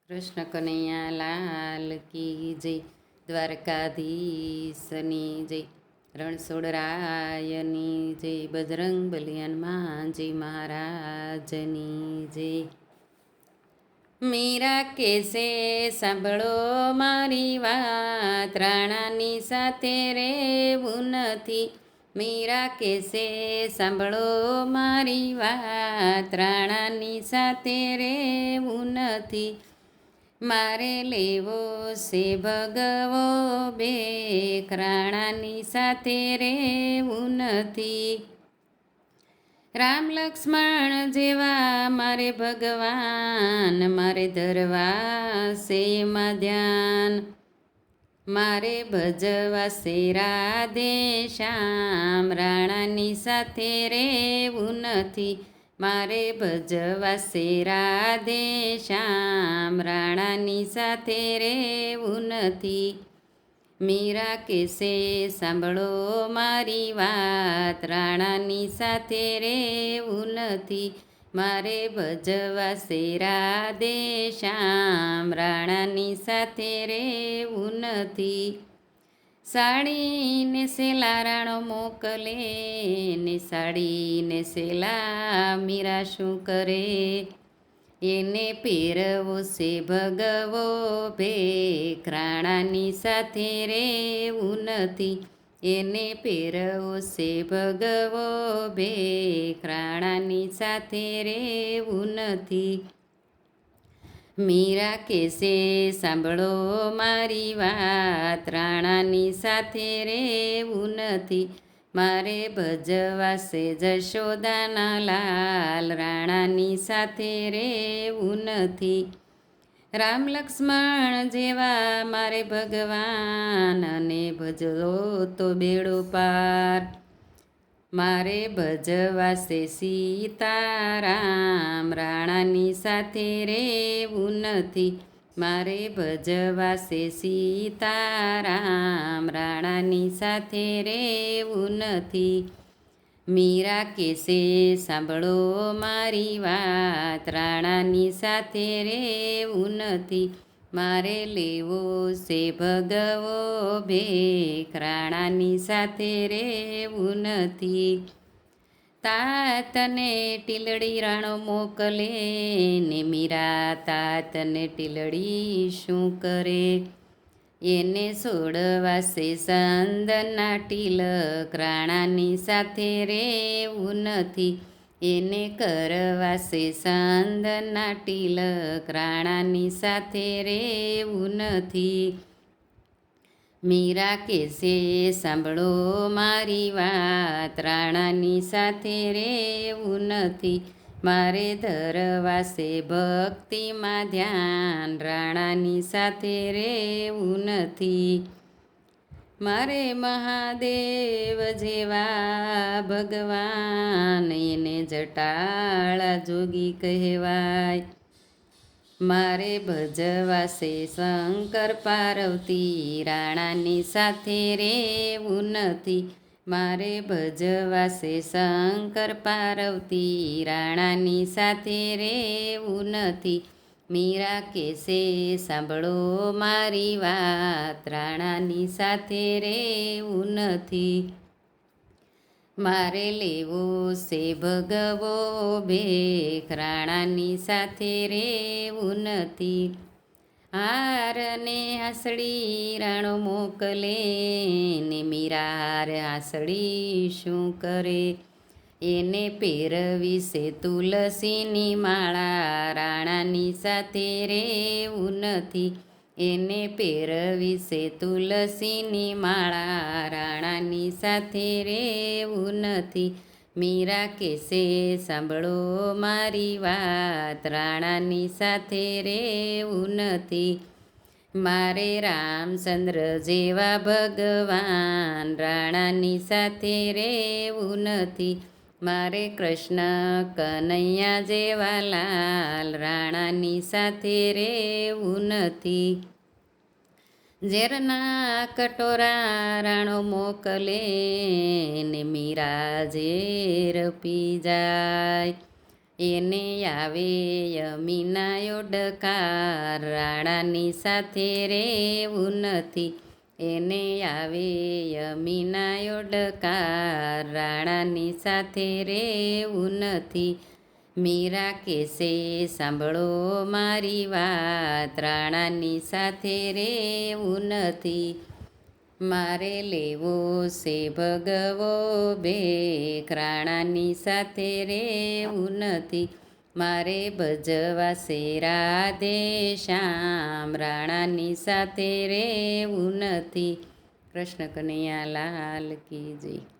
કૃષ્ણ કનૈયા લાલ કી જય, દ્વારકાધીશની જય, રણછોડરાયની જય, બજરંગ બલિયાનમાં જય મહારાજની જય. મીરા કેસે સાંભળો મારી વાત, રાણાની સાથે રહેવું નથી. મીરા કેસે સાંભળો મારી વાત, રાણાની સાથે રહેવું નથી. મારે લેવો છે ભગવો બેખ, રાણાની સાથે રહેવું નથી. રામ લક્ષ્મણ જેવા મારે ભગવાન, મારે ધરવા છે એમાં ધ્યાન. મારે ભજવા છે રાધે શ્યામ, રાણાની સાથે રહેવું નથી. મારે ભજવા છે રાધે શ્યામ, રાણાની સાથે રહેવું નથી. મીરા કેસે સાંભળો મારી વાત, રાણાની સાથે રહેવું નથી. મારે ભજવા છે રાધે શ્યામ, રાણાની સાથે રહેવું નથી. સાડીને સેલા રાણો મોકલે ને, સાડીને સેલા મીરા શું કરે? એને પહેરવો છે ભગવો ભેખ, રાણાની સાથે રહેવું નથી. એને પહેરવો છે ભગવો ભેખ, રાણાની સાથે રહેવું નથી. મીરા કેસે સાંભળો મારી વાત, રાણાની સાથે રહેવું નથી. મારે ભજવા છે જશોદાના લાલ, રાણાની સાથે રહેવું નથી. રામ લક્ષ્મણ જેવા મારે ભગવાન, અને ભજવો તો બેડો પાર. મારે ભજવા છે સીતારામ, રાણાની સાથે રહેવું નથી. મારે ભજવા છે સીતારામ, રાણાની સાથે રહેવું નથી. મીરા કેસે સાંભળો મારી વાત, રાણાની સાથે રહેવું નથી. મારે લેવો છે ભગવો ભેખ, રાણાની સાથે રહેવું નથી. તાતને ટીલડી રાણો મોકલે ને, મીરા તાતને ટીલડી શું કરે? એને છોડવા છે સંદના તિલક, રાણાની સાથે રહેવું નથી. એને કરવા છે સંદના તિલક, રાણાની સાથે રહેવું નથી. મીરા કેસે સાંભળો મારી વાત, રાણાની સાથે રહેવું નથી. મારે ધરવા છે ભક્તિમાં ધ્યાન, રાણાની સાથે રહેવું નથી. મારે મહાદેવ જેવા ભગવાન, એને જટાળા જોગી કહેવાય. મારે ભજવા છે શંકર પાર્વતી, રાણાની સાથે રહેવું નથી. મારે ભજવા છે શંકર પાર્વતી, રાણાની સાથે રહેવું નથી. મીરા કેસે સાંભળો મારી વાત, રાણાની સાથે રહેવું નથી. મારે લેવો છે ભગવો ભેખ, રાણાની સાથે રહેવું નથી. હારને હાસડી રાણો મોકલે ને, મીરા હાર હાસડી શું કરે? એને પહેરવી છે તુલસીની માળા, રાણાની સાથે રહેવું નથી. એને પહેરવી છે તુલસીની માળા, રાણાની સાથે રહેવું નથી. મીરા કેસે સાંભળો મારી વાત, રાણાની સાથે રહેવું નથી. મારે રામચંદ્ર જેવા ભગવાન, રાણાની સાથે રહેવું નથી. મારે કૃષ્ણ કનૈયા જેવા લાલ, રાણાની સાથે રહેવું નથી. ઝેરના કટોરા રાણો મોકલે ને, મીરા ઝેર પી જાય. એને આવે યમીના ડકાર, રાણાની સાથે રેવું નથી. એને આવે યમીના ડકાર, રાણાની સાથે રેવું નથી. મીરા કેસે સાંભળો મારી વાત, રાણાની સાથે રેવું નથી. મારે લેવો છે ભગવો ભેખ, રાણાની સાથે રેવું નથી. મારે ભજવા છે રાધે શ્યામ, રાણાની સાથે રેવું નથી. કૃષ્ણ કનૈયા લાલ કી જય.